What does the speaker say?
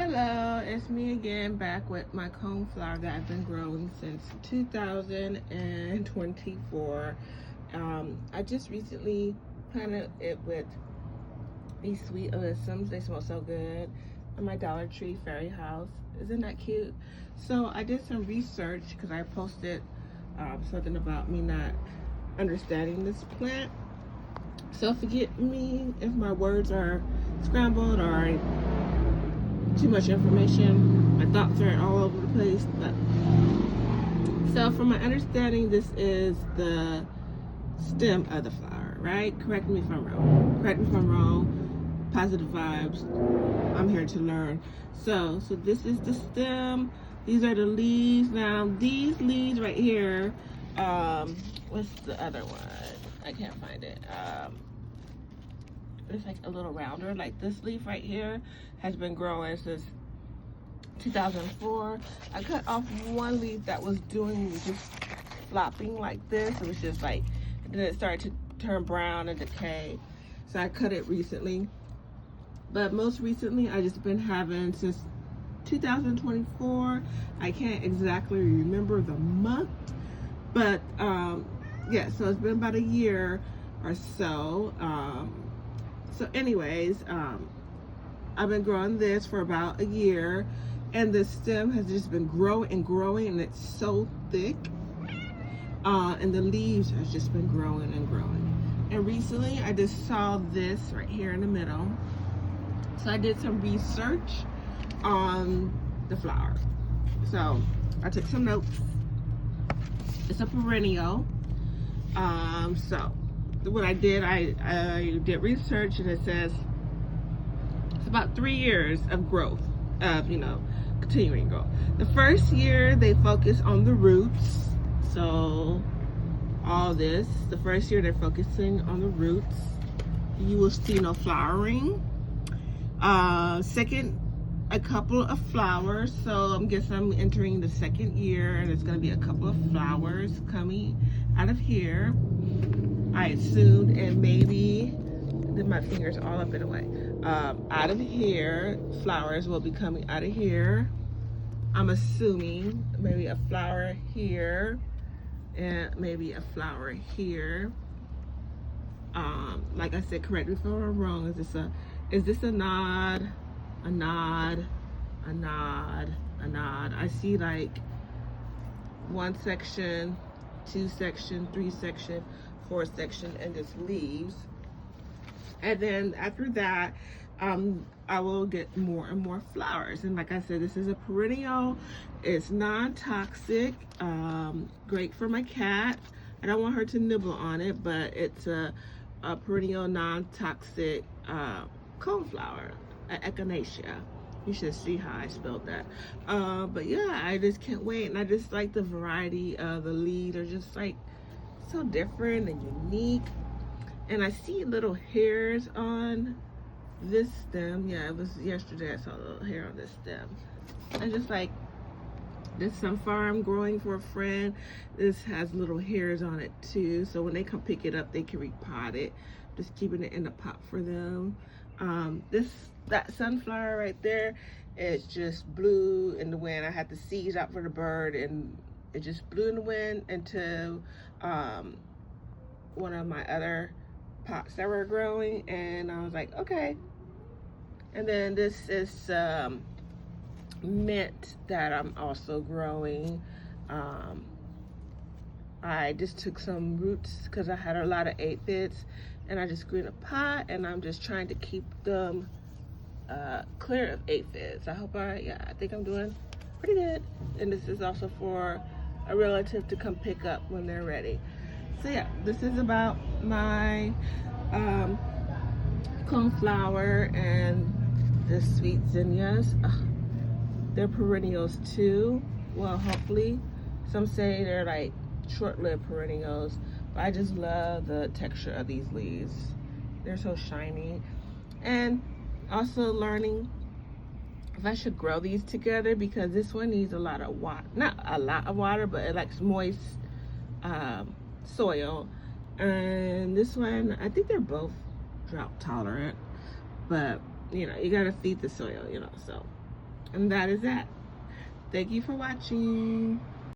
Hello, it's me again, back with my coneflower that I've been growing since 2024. I just recently planted it with these sweet alyssums. They smell so good. In my Dollar Tree fairy house. Isn't that cute? So I did some research because I posted something about me not understanding this plant. So forgive me if my words are scrambled or too much information. My thoughts are all over the place. But so from my understanding, this is the stem of the flower, right? Correct me if I'm wrong. Correct me if I'm wrong. Positive vibes. I'm here to learn. So this is the stem. These are the leaves. Now these leaves right here. What's the other one? I can't find it. It's like a little rounder. Like this leaf right here has been growing since 2004. I cut off one leaf that was doing just flopping like this. It was just like, and then it started to turn brown and decay. So I cut it recently. But most recently, I just been having since 2024. I can't exactly remember the month, but yeah. So it's been about a year or so. So anyways, I've been growing this for about a year, and the stem has just been growing and growing, and it's so thick. And the leaves has just been growing and growing. And recently, I just saw this right here in the middle. So I did some research on the flower. So I took some notes. It's a perennial. So what I did, I did research, and it says it's about 3 years of growth, of continuing growth. The first year they focus on the roots. So all this, the first year they're focusing on the roots. You will see no flowering. Second, a couple of flowers. So I'm guessing I'm entering the second year, and it's going to be a couple of flowers coming out of here, I assumed, and maybe my fingers all up in the way. Out of here, flowers will be coming out of here. I'm assuming maybe a flower here and maybe a flower here. Like I said, correct me if I'm wrong. Is this a nod? A nod? A nod? A nod? I see like 1 section, 2 section, 3 section, 4 section, and just leaves. And then after that, I will get more and more flowers. And like I said, this is a perennial. It's non-toxic, great for my cat. I don't want her to nibble on it, but it's a perennial non-toxic coneflower, echinacea. You should see how I spelled that. But yeah, I just can't wait. And I just like the variety of the leaves. They're just like so different and unique. And I see little hairs on this stem. Yeah, it was yesterday I saw a little hair on this stem. And just like this sunflower I'm growing for a friend, this has little hairs on it too. So when they come pick it up, they can repot it. Just keeping it in the pot for them. That sunflower right there, it just blew in the wind. I had the seeds out for the bird, and it just blew in the wind into one of my other pots that were growing, and I was like, okay. And then this is mint that I'm also growing. I just took some roots because I had a lot of aphids, and I just grew in a pot, and I'm just trying to keep them clear of aphids. I think I'm doing pretty good. And this is also for a relative to come pick up when they're ready. So yeah, this is about my coneflower and the sweet zinnias. They're perennials too. Well, hopefully. Some say they're like short-lived perennials, but I just love the texture of these leaves. They're so shiny. And also learning if I should grow these together, because this one needs a lot of water. Not a lot of water, but it likes moist soil. And this one, I think they're both drought tolerant, but you gotta feed the soil, so And that is that. Thank you for watching.